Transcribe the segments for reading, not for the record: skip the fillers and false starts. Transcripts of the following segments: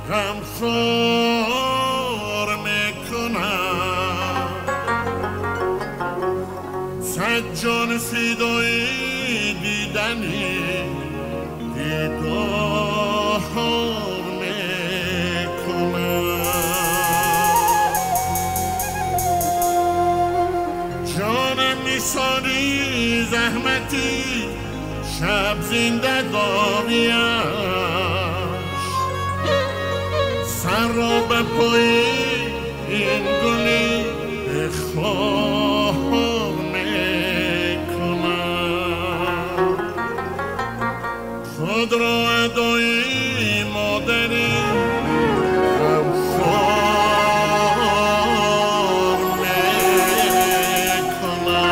غمخوار میکنم صد جان فدایی دیدنی دیدار میکنم جانم میسانی زحمتی شب زنده داریش سر را به پای این گلی خار میکنم خود را ادای مادری غمخوار میکنم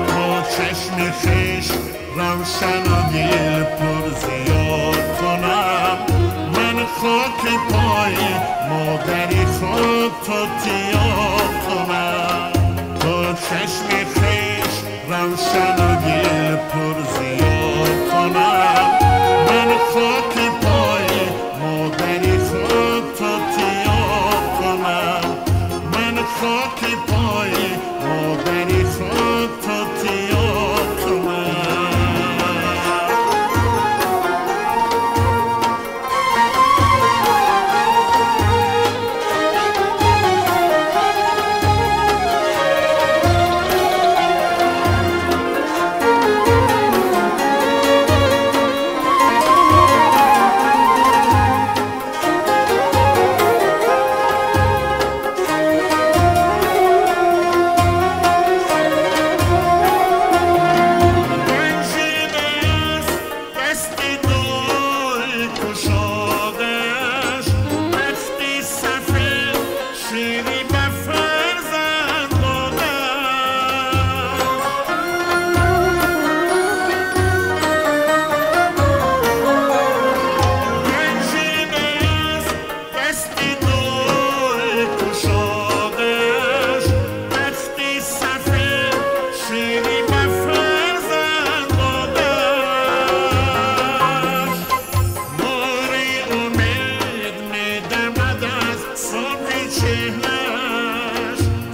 با چشم خویش روشن و دل پر زیاد کنم من خاک پای مادری خود تو تیاد کنم با چشم خویش روشن و دل پر زیاد کنم من خاک پای مادری خود تو تیاد کنم من خاک پای مادری خود تو تیاد کنم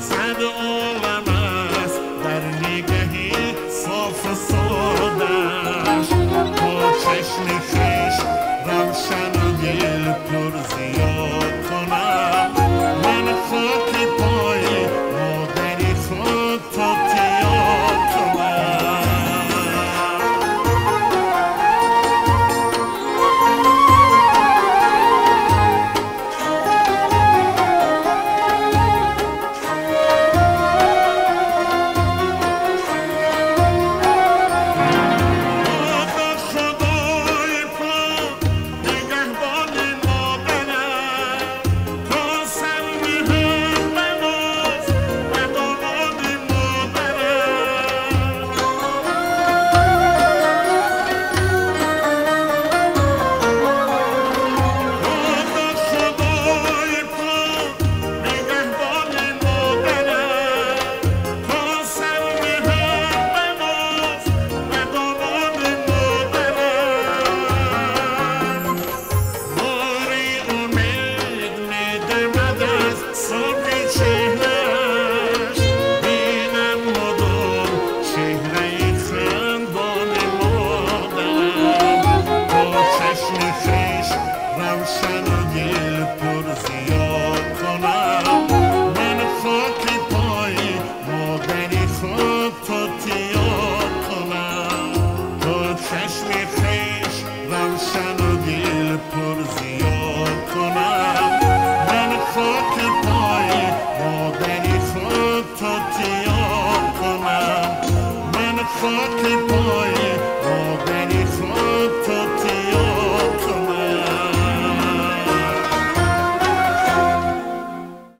صد عالم است در نگهی صاف سادش با چشم خویش روشن و دل پر